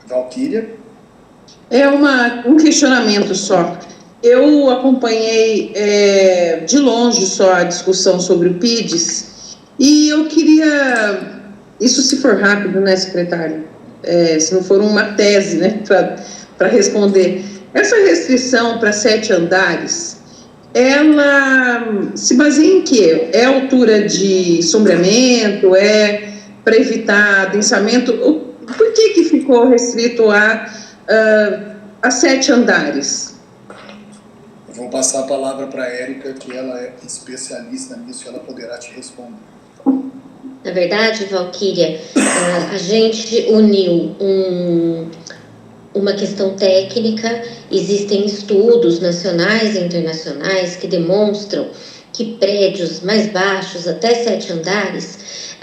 Valquíria? É um questionamento só. Eu acompanhei de longe só a discussão sobre o PIDES e eu queria, isso se for rápido, né, secretário? Se não for uma tese, né, para responder. Essa restrição para 7 andares, ela se baseia em quê? É altura de sombreamento? É para evitar adensamento? Por que ficou restrito a 7 andares? Vou passar a palavra para a Érica, que ela é especialista nisso e ela poderá te responder. Na verdade, Valquíria, a gente uniu uma questão técnica. Existem estudos nacionais e internacionais que demonstram que prédios mais baixos, até 7 andares,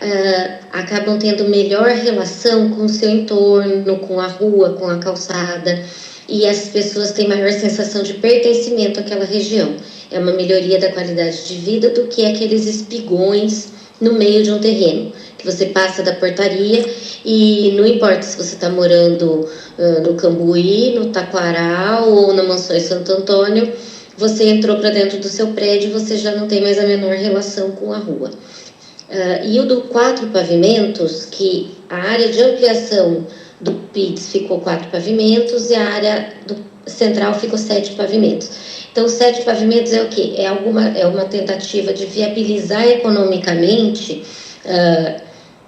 acabam tendo melhor relação com o seu entorno, com a rua, com a calçada, e as pessoas têm maior sensação de pertencimento àquela região. É uma melhoria da qualidade de vida do que aqueles espigões no meio de um terreno, que você passa da portaria e não importa se você está morando no Cambuí, no Taquaral ou na Mansões Santo Antônio, você entrou para dentro do seu prédio e você já não tem mais a menor relação com a rua. E o do 4 pavimentos, que a área de ampliação do PIDES ficou 4 pavimentos e a área central ficou 7 pavimentos. Então, 7 pavimentos é o quê? É uma tentativa de viabilizar economicamente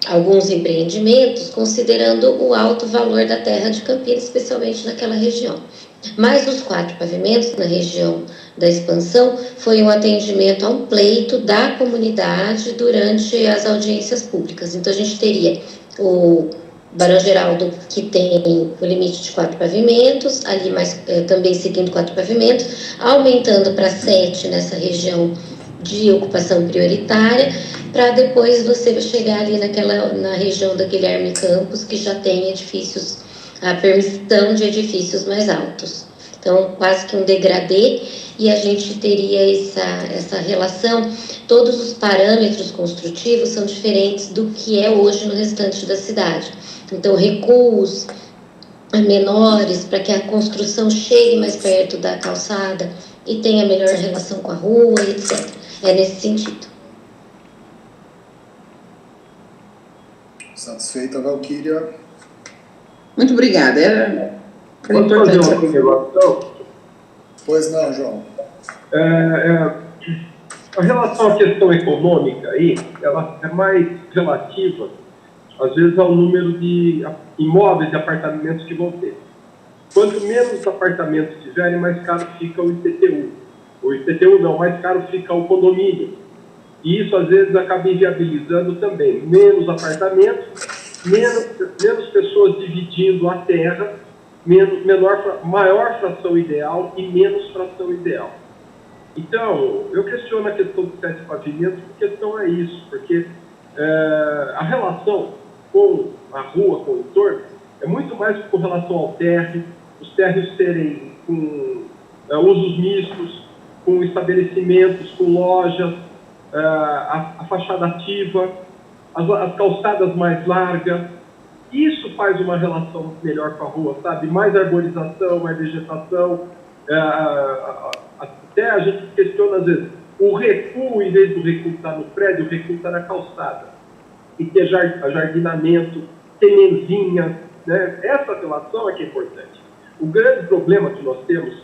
alguns empreendimentos, considerando o alto valor da terra de Campinas, especialmente naquela região. Mas os 4 pavimentos na região da expansão foi um atendimento a um pleito da comunidade durante as audiências públicas. Então, a gente teria o Barão Geraldo, que tem o limite de 4 pavimentos, ali mais, também seguindo 4 pavimentos, aumentando para 7 nessa região de ocupação prioritária, para depois você chegar ali na região da Guilherme Campos, que já tem edifícios, a permissão de edifícios mais altos. Então, quase que um degradê, e a gente teria essa relação. Todos os parâmetros construtivos são diferentes do que é hoje no restante da cidade. Então, recuos menores para que a construção chegue mais perto da calçada e tenha melhor relação com a rua, etc. É nesse sentido. Satisfeita, Valquíria? Muito obrigada. Era Posso fazer uma observação? Pois não, João. A relação à questão econômica aí, ela é mais relativa, às vezes, ao número de imóveis e apartamentos que vão ter. Quanto menos apartamentos tiverem, mais caro fica o IPTU. O IPTU não, mais caro fica o condomínio. E isso, às vezes, acaba inviabilizando também. Menos apartamentos, menos pessoas dividindo a terra, maior fração ideal e menos fração ideal. Então, eu questiono a questão dos 7 pavimentos, porque a questão é isso, porque a relação com a rua, com o entorno, é muito mais com relação ao térreo, os térreos serem com usos mistos, com estabelecimentos, com lojas, a fachada ativa, as calçadas mais largas. Isso faz uma relação melhor com a rua, sabe? Mais arborização, mais vegetação. Até a gente questiona, às vezes, o recuo, em vez do recuo estar no prédio, o recuo está na calçada. E ter jardinamento, ter mesinhas, né? Essa relação é que é importante. O grande problema que nós temos,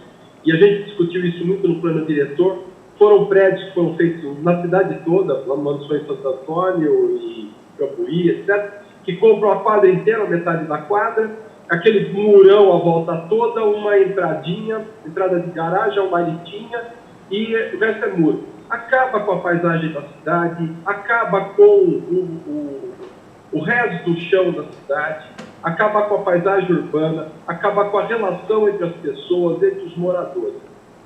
e a gente discutiu isso muito no plano diretor, foram prédios que foram feitos na cidade toda, lá no Mansões Santo Antônio e Cambuí, etc., que compram a quadra inteira, metade da quadra, aquele murão à volta toda, uma entradinha, entrada de garagem, uma litinha, e o resto é muro. Acaba com a paisagem da cidade, acaba com o resto do chão da cidade, acaba com a paisagem urbana, acaba com a relação entre as pessoas, entre os moradores.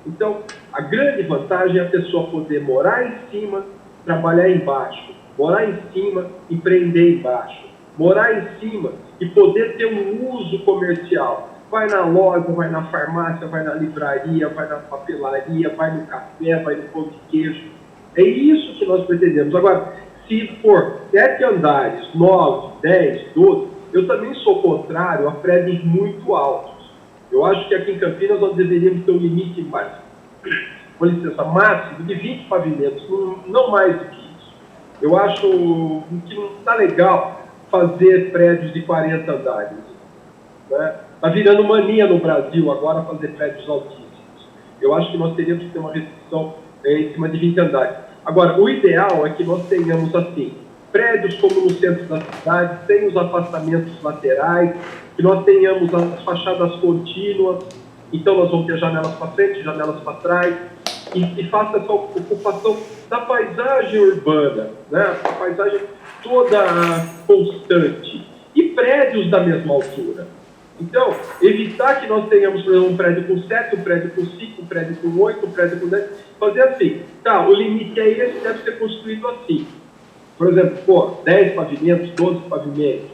Então, a grande vantagem é a pessoa poder morar em cima, trabalhar embaixo, morar em cima, empreender embaixo, morar em cima e poder ter um uso comercial. Vai na loja, vai na farmácia, vai na livraria, vai na papelaria, vai no café, vai no pão de queijo. É isso que nós pretendemos. Agora, se for 7 andares, 9, 10, 12, eu também sou contrário a prédios muito altos. Eu acho que aqui em Campinas nós deveríamos ter um limite com licença, máximo de 20 pavimentos, não mais do que isso. Eu acho que não está legal fazer prédios de 40 andares. Está virando mania no Brasil agora fazer prédios altíssimos. Eu acho que nós teríamos que ter uma restrição em cima de 20 andares. Agora, o ideal é que nós tenhamos assim, prédios como no centro da cidade, sem os afastamentos laterais, que nós tenhamos as fachadas contínuas, então nós vamos ter janelas para frente, janelas para trás, e faça essa ocupação da paisagem urbana, né? A paisagem toda constante, e prédios da mesma altura. Então, evitar que nós tenhamos, por exemplo, um prédio com 7, um prédio com 5, um prédio com 8, um prédio com 10, fazer assim, tá, o limite é esse, deve ser construído assim. Por exemplo, 10 pavimentos, 12 pavimentos,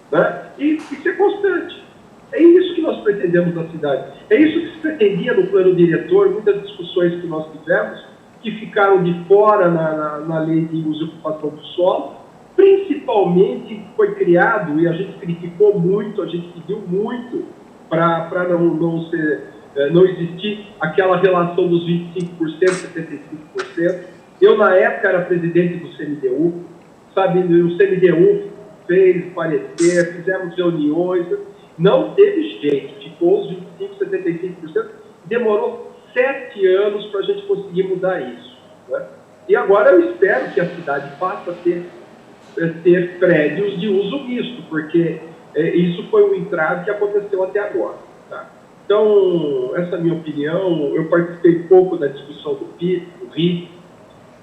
né? E ser constante. É isso que nós pretendemos na cidade. É isso que se pretendia no plano diretor, muitas discussões que nós tivemos, que ficaram de fora na lei de uso e ocupação do solo, principalmente foi criado, e a gente criticou muito, a gente pediu muito, para não existir aquela relação dos 25%, 75%. Eu, na época, era presidente do CMDU, sabe, o CMDU fez parecer, fizemos reuniões, não teve jeito, ficou os 25%, 75%, demorou 7 anos para a gente conseguir mudar isso, né? E agora eu espero que a cidade passe a ter prédios de uso misto, porque isso foi um entrave que aconteceu até agora, tá? Então, essa é a minha opinião. Eu participei pouco da discussão do RIT,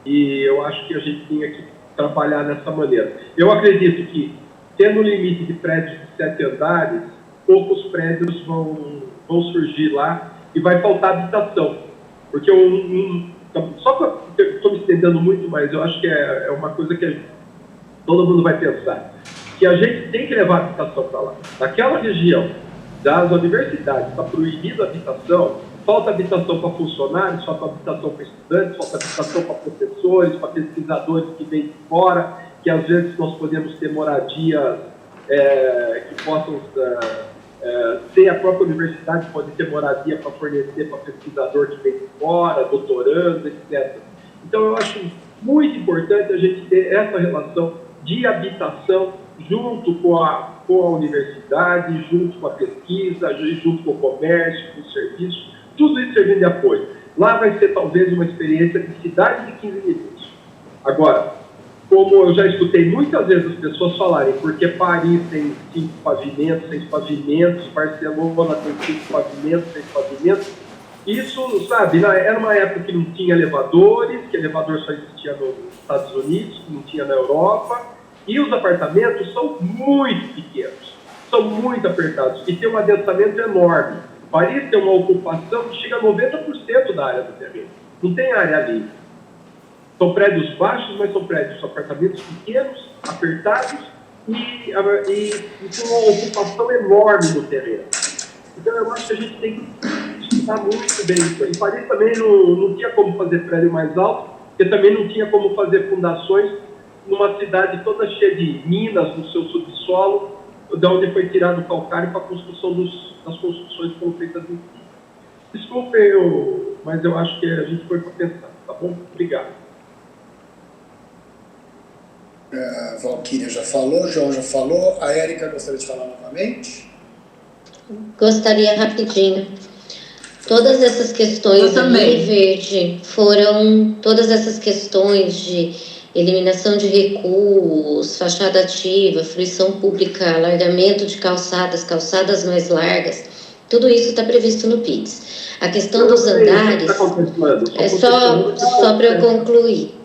e eu acho que a gente tinha que trabalhar dessa maneira. Eu acredito que, tendo um limite de prédios de 7 andares, poucos prédios vão surgir lá e vai faltar habitação. Porque só que eu estou me estendendo muito, mas eu acho que é uma coisa que todo mundo vai pensar, que a gente tem que levar a habitação para lá. Naquela região das universidades está proibida a habitação, falta habitação para funcionários, falta habitação para estudantes, falta habitação para professores, para pesquisadores que vêm de fora, que às vezes nós podemos ter moradias que possam ser a própria universidade, pode ter moradia para fornecer para pesquisador que vem de fora, doutorando, etc. Então eu acho muito importante a gente ter essa relação de habitação junto com a universidade, junto com a pesquisa, junto com o comércio, com o serviço, tudo isso servindo de apoio. Lá vai ser talvez uma experiência de cidade de 15 minutos. Agora, como eu já escutei muitas vezes as pessoas falarem, porque Paris tem 5 pavimentos, 6 pavimentos, Barcelona tem 5 pavimentos, 6 pavimentos, isso, sabe, era uma época que não tinha elevadores, que elevador só existia nos Estados Unidos, que não tinha na Europa, e os apartamentos são muito pequenos, são muito apertados, e tem um adensamento enorme. Paris tem uma ocupação que chega a 90% da área do terreno, não tem área livre. São prédios baixos, mas são apartamentos pequenos, apertados, e com uma ocupação enorme no terreno. Então eu acho que a gente tem que estudar muito bem isso. Em Paris também não tinha como fazer prédio mais alto, porque também não tinha como fazer fundações numa cidade toda cheia de minas no seu subsolo, de onde foi tirado o calcário para a construção das construções que foram feitas em si. Desculpe, mas eu acho que a gente foi para pensar, tá bom? Obrigado. A Valquíria já falou, o João já falou, a Érica gostaria de falar novamente? Gostaria rapidinho. Todas essas questões do Rio Verde foram, todas essas questões de eliminação de recuos, fachada ativa, fruição pública, alargamento de calçadas mais largas, tudo isso está previsto no PIDS. A questão dos andares, só para eu concluir.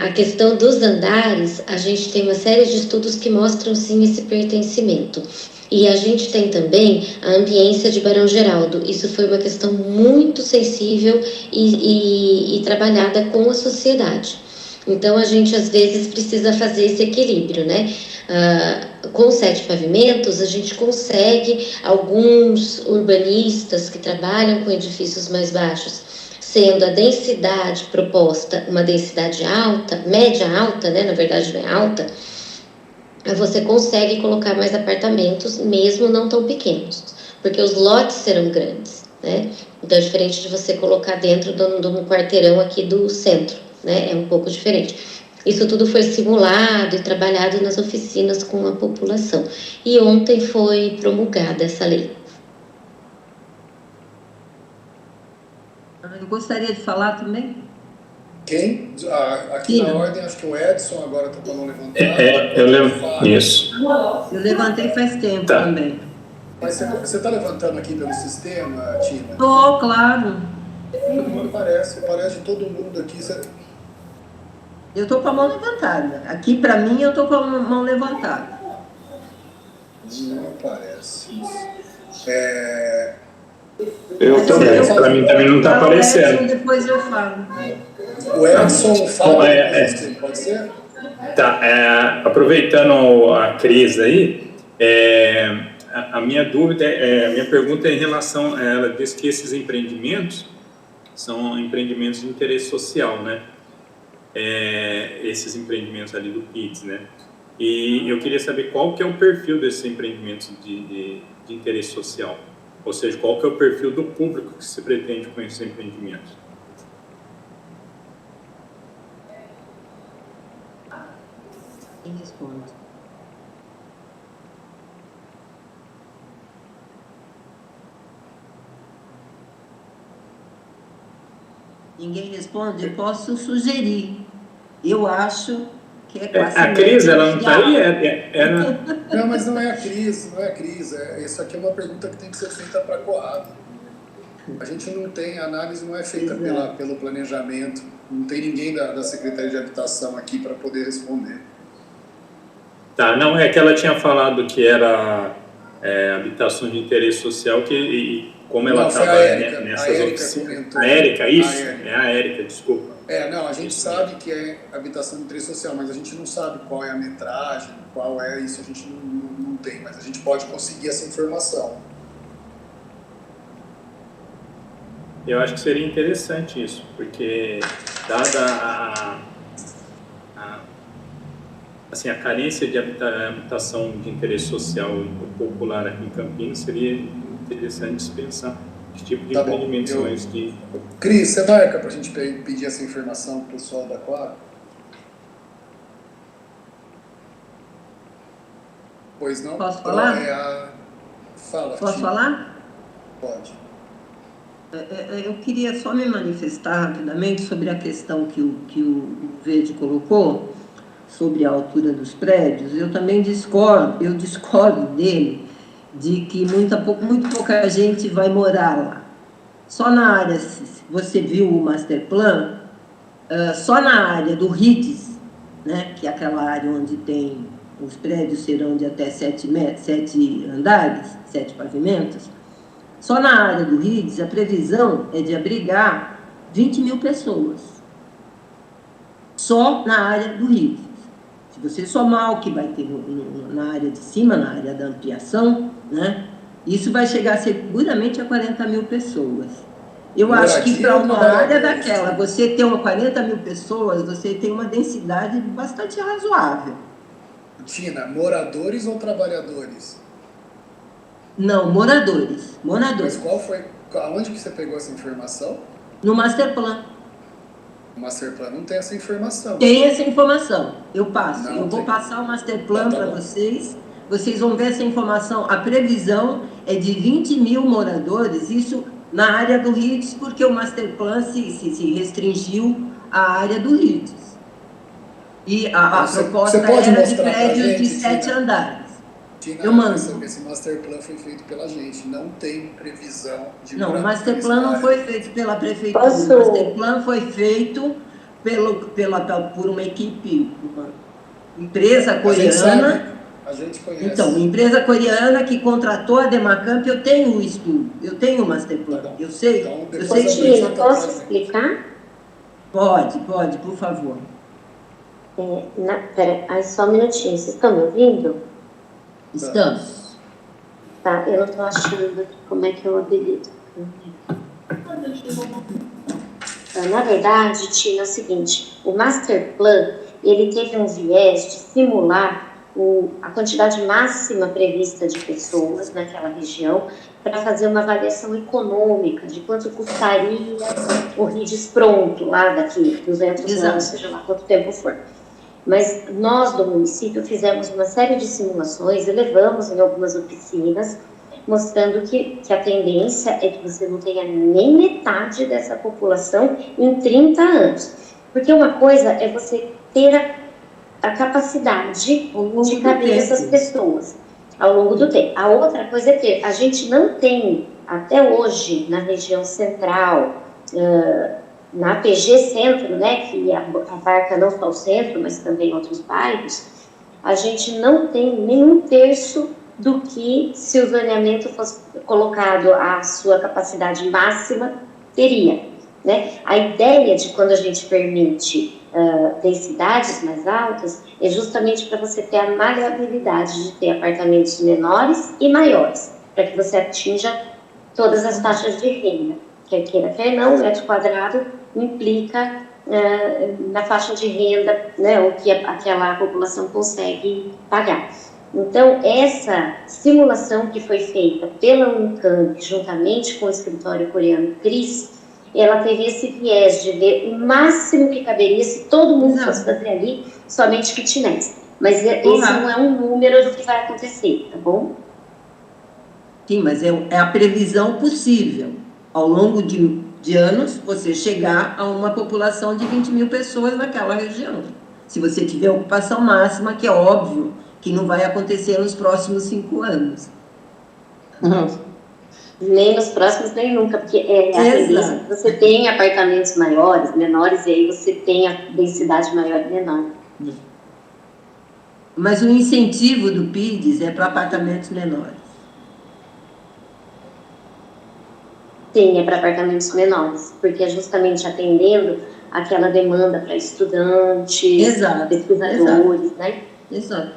A questão dos andares, a gente tem uma série de estudos que mostram sim esse pertencimento. E a gente tem também a ambiência de Barão Geraldo. Isso foi uma questão muito sensível e trabalhada com a sociedade. Então, a gente, às vezes, precisa fazer esse equilíbrio, né? Com 7 pavimentos, a gente consegue, alguns urbanistas que trabalham com edifícios mais baixos, sendo a densidade proposta uma densidade alta, média alta, né? Na verdade, não é alta, você consegue colocar mais apartamentos, mesmo não tão pequenos, porque os lotes serão grandes, né? Então, é diferente de você colocar dentro de um quarteirão aqui do centro, né? É um pouco diferente. Isso tudo foi simulado e trabalhado nas oficinas com a população. E ontem foi promulgada essa lei. Eu gostaria de falar também. Quem? Aqui na ordem, acho que o Edson agora está para não levantar. Eu lembro. Isso. Eu levantei faz tempo também. Mas você está levantando aqui pelo sistema, Tina? Estou, claro. Não parece de todo mundo aqui. Eu estou com a mão levantada. Aqui, para mim, eu estou com a mão levantada. Não parece. Eu também. Para mim também não está aparecendo. Depois eu falo. O Edson fala, pode ser? Tá. Aproveitando a crise aí, a minha dúvida, a minha pergunta é em relação, ela diz que esses empreendimentos são empreendimentos de interesse social, né? Esses empreendimentos ali do PIDS, né? E eu queria saber qual que é o perfil desses empreendimentos de interesse social, ou seja, qual que é o perfil do público que se pretende com esses empreendimentos. Quem responde? Ninguém responde? Eu posso sugerir. Eu acho que é quase... A crise, ela não está aí? Não, mas não é a crise, Isso aqui é uma pergunta que tem que ser feita para a Coab. A gente não tem, a análise não é feita pelo planejamento, não tem ninguém da Secretaria de Habitação aqui para poder responder. Tá, não, é que ela tinha falado que era habitação de interesse social, como ela trabalha nessas oficinas. A Érica, isso? É a Érica, desculpa. Não, a gente sabe que é habitação de interesse social, mas a gente não sabe qual é a metragem, qual é isso, a gente não tem, mas a gente pode conseguir essa informação. Eu acho que seria interessante isso, porque dada a carência de habitação de interesse social popular aqui em Campinas, seria interessante se pensar que tipo de empreendimento são esses. Cris, você marca para a gente pedir essa informação para o pessoal da Coab? Pois não? Posso falar? Fala, Posso falar? Pode. Eu queria só me manifestar rapidamente sobre a questão que o Verde colocou, sobre a altura dos prédios. Eu também discordo dele, de que muito pouca gente vai morar lá. Só na área, você viu o Master Plan, só na área do RITES, né, que é aquela área onde tem, os prédios serão de até 7 andares, 7 pavimentos, só na área do RITES a previsão é de abrigar 20 mil pessoas. Só na área do RITES. Se você somar o que vai ter na área de cima, na área da ampliação, né, isso vai chegar seguramente a 40 mil pessoas. Eu acho que para uma área daquela, você ter 40 mil pessoas, você tem uma densidade bastante razoável. Tina, moradores ou trabalhadores? Não, moradores. Mas aonde que você pegou essa informação? No Master Plan. O Master Plan não tem essa informação. Tem essa informação. Eu passo. Não, vou passar o Master Plan para vocês. Vocês vão ver essa informação. A previsão é de 20 mil moradores, isso na área do RITES, porque o Master Plan se restringiu à área do RITES. E a proposta era de prédios de 7 andares. Tina, eu mando. Esse Master Plan foi feito pela gente, não tem previsão de... Não, o Master Plan não foi feito pela prefeitura. O Master Plan foi feito por uma equipe, uma empresa coreana. A gente conhece. Então, uma empresa coreana que contratou a Demacamp, eu tenho o estudo, eu tenho o Master Plan, eu sei. Então, eu sei Tina, posso explicar? Pode, por favor. Pera, só um minutinho, vocês estão me ouvindo? Estamos. Tá, eu não estou achando como é que eu habilito. Na verdade, Tina, é o seguinte, o Master Plan, ele teve um viés de simular a quantidade máxima prevista de pessoas naquela região para fazer uma avaliação econômica de quanto custaria o RIDES pronto lá daqui 200 anos, seja lá quanto tempo for. Mas nós do município fizemos uma série de simulações e levamos em algumas oficinas, mostrando que a tendência é que você não tenha nem metade dessa população em 30 anos. Porque uma coisa é você ter a capacidade de caber essas pessoas ao longo do tempo. A outra coisa é que a gente não tem, até hoje, na região central, na PG Centro, né, que abarca não só o centro, mas também outros bairros, a gente não tem nem um terço do que, se o zoneamento fosse colocado à sua capacidade máxima, teria. Né? A ideia de quando a gente permite densidades mais altas é justamente para você ter a maleabilidade de ter apartamentos menores e maiores, para que você atinja todas as taxas de renda. Quer queira, quer não, o metro quadrado implica na faixa de renda, né, o que aquela população consegue pagar. Então, essa simulação que foi feita pela Unicamp, juntamente com o escritório coreano CRIS, ela teve esse viés de ver o máximo que caberia se todo mundo fosse fazer ali, somente kitnets. Mas esse não é um número do que vai acontecer, tá bom? Sim, mas é a previsão possível. Ao longo de anos, você chegar a uma população de 20 mil pessoas naquela região. Se você tiver ocupação máxima, que é óbvio que não vai acontecer nos próximos 5 anos. Nem nos próximos, nem nunca, porque a tendência que você tem apartamentos maiores, menores, e aí você tem a densidade maior e menor. Mas o incentivo do PIDES é para apartamentos menores. Sim, é para apartamentos menores, porque é justamente atendendo aquela demanda para estudantes, pesquisadores, né? Exato.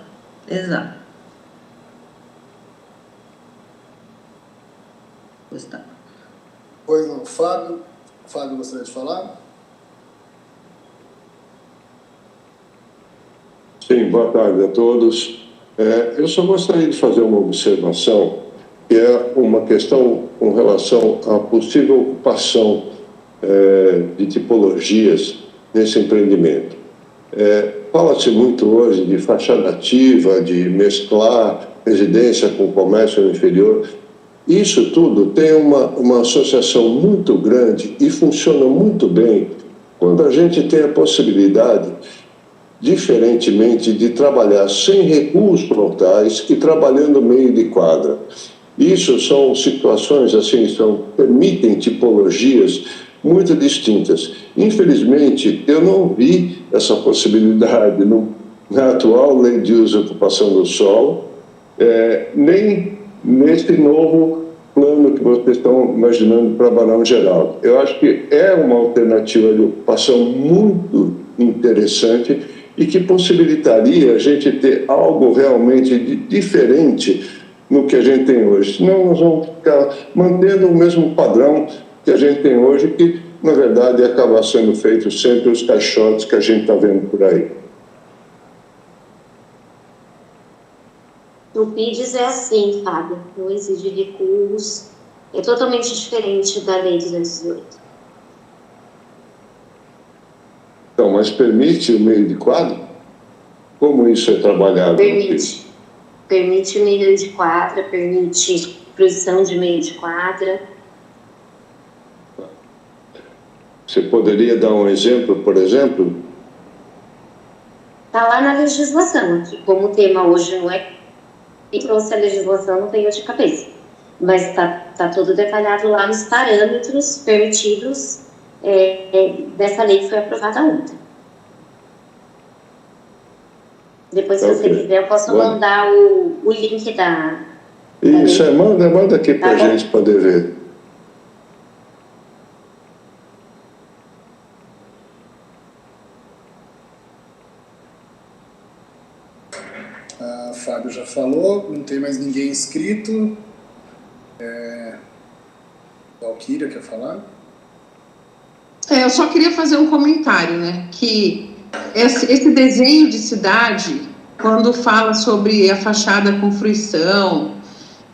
Gustavo. Pois não, Fábio. Fábio, gostaria de falar? Sim, boa tarde a todos. Eu só gostaria de fazer uma observação, que é uma questão com relação à possível ocupação de tipologias nesse empreendimento. Fala-se muito hoje de fachada ativa, de mesclar residência com comércio inferior. Isso tudo tem uma associação muito grande e funciona muito bem quando a gente tem a possibilidade, diferentemente, de trabalhar sem recuos frontais e trabalhando meio de quadra. Isso são situações, assim, permitem tipologias muito distintas. Infelizmente, eu não vi essa possibilidade na atual lei de uso e ocupação do solo, nem nesse novo plano que vocês estão imaginando para Barão Geraldo. Eu acho que é uma alternativa de ocupação muito interessante e que possibilitaria a gente ter algo realmente diferente no que a gente tem hoje. Senão nós vamos ficar mantendo o mesmo padrão que a gente tem hoje, que, na verdade, acaba sendo feito sempre os caixotes que a gente está vendo por aí. O PIDES é assim, Fábio, não exige recuos, é totalmente diferente da Lei 208. Então, mas permite o meio de quadra? Como isso é trabalhado? Permite. Permite o meio de quadra, permite produção de meio de quadra. Você poderia dar um exemplo, por exemplo? Está lá na legislação, que como o tema hoje não é e trouxe a legislação, não tenho de cabeça. Mas está tudo detalhado lá nos parâmetros permitidos dessa lei que foi aprovada ontem. Depois, se você quiser, eu posso mandar o link da Isso, manda aqui para a gente poder ver. Fábio já falou, não tem mais ninguém inscrito. Valquíria quer falar? Eu só queria fazer um comentário, né? Que esse desenho de cidade quando fala sobre a fachada com fruição,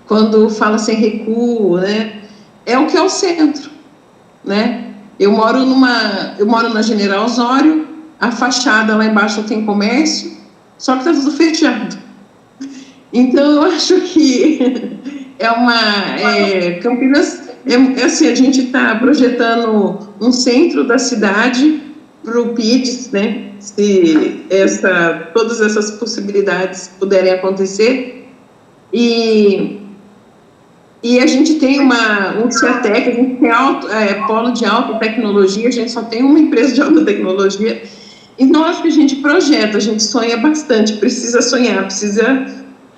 quando fala sem recuo, né? É o que é o centro, né? Eu moro na General Osório, a fachada lá embaixo tem comércio, só que está tudo fechado. Então, eu acho que Campinas, assim, a gente está projetando um centro da cidade para o PIDS, né? Se todas essas possibilidades puderem acontecer. E a gente tem um CIATEC, a gente tem polo de alta tecnologia, a gente só tem uma empresa de alta tecnologia. Então, acho que a gente projeta, a gente sonha bastante, precisa sonhar, precisa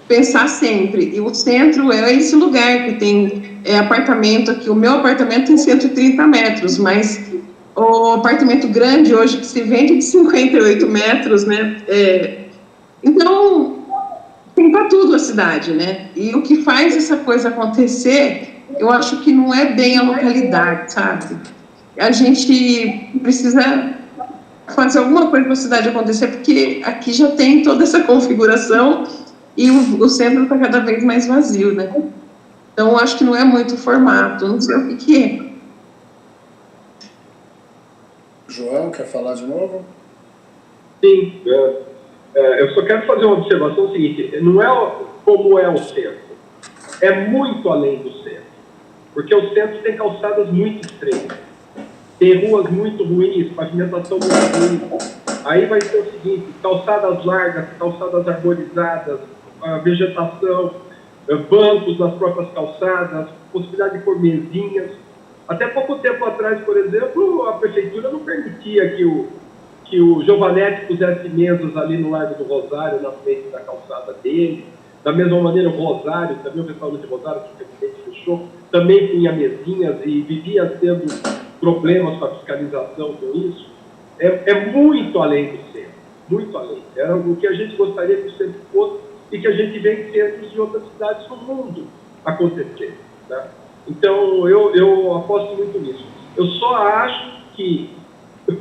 pensar sempre. E o centro é esse lugar que tem apartamento aqui. O meu apartamento tem 130 metros, mas o apartamento grande hoje que se vende de 58 metros, né? Então, tem para tudo a cidade, né? E o que faz essa coisa acontecer, eu acho que não é bem a localidade, sabe? A gente precisa fazer alguma coisa para a cidade acontecer, porque aqui já tem toda essa configuração e o centro está cada vez mais vazio, né? Então, eu acho que não é muito formato, não sei o que é. João, quer falar de novo? Sim, eu só quero fazer uma observação seguinte, não é como é o centro, é muito além do centro, porque o centro tem calçadas muito estreitas, tem ruas muito ruins, pavimentação muito ruim, aí vai ser o seguinte, calçadas largas, calçadas arborizadas, vegetação, bancos nas próprias calçadas, possibilidade de pôr mesinhas. Até pouco tempo atrás, por exemplo, a prefeitura não permitia que o Giovanetti pusesse mesas ali no Largo do Rosário, na frente da calçada dele. Da mesma maneira, o Rosário, também o restaurante Rosário, que recentemente fechou, também tinha mesinhas e vivia tendo problemas com a fiscalização com isso. É muito além do centro, muito além. É o que a gente gostaria que o centro fosse e que a gente vê em centros de outras cidades do mundo acontecer. Tá? Então, eu aposto muito nisso. Eu só acho que,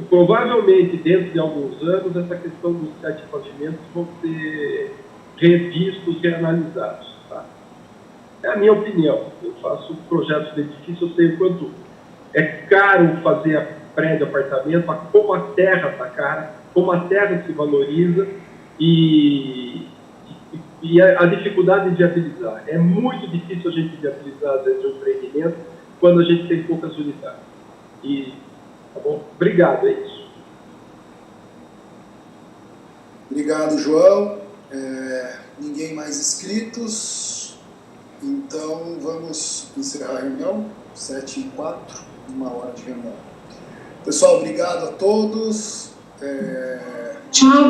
provavelmente, dentro de alguns anos, essa questão dos 7 pavimentos vão ser revistos, reanalisados. Tá? É a minha opinião. Eu faço projetos de edifício, eu sei o quanto é caro fazer prédio, apartamento, como a terra está cara, como a terra se valoriza e a dificuldade de viabilizar. É muito difícil a gente viabilizar, às vezes, um empreendimento quando a gente tem poucas unidades. Tá bom? Obrigado, é isso. Obrigado, João. Ninguém mais inscritos. Então, vamos encerrar a reunião. 7h04, 1 hora de reunião. Pessoal, obrigado a todos. Tchau.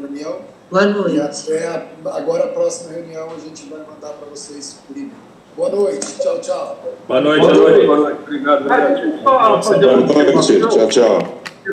Reunião. Boa noite. E até agora, a próxima reunião, a gente vai mandar para vocês por e-mail. Boa noite. Tchau, tchau. Boa noite. Boa noite. Obrigado. Deixa eu só fazer uma observação. Tchau, tchau.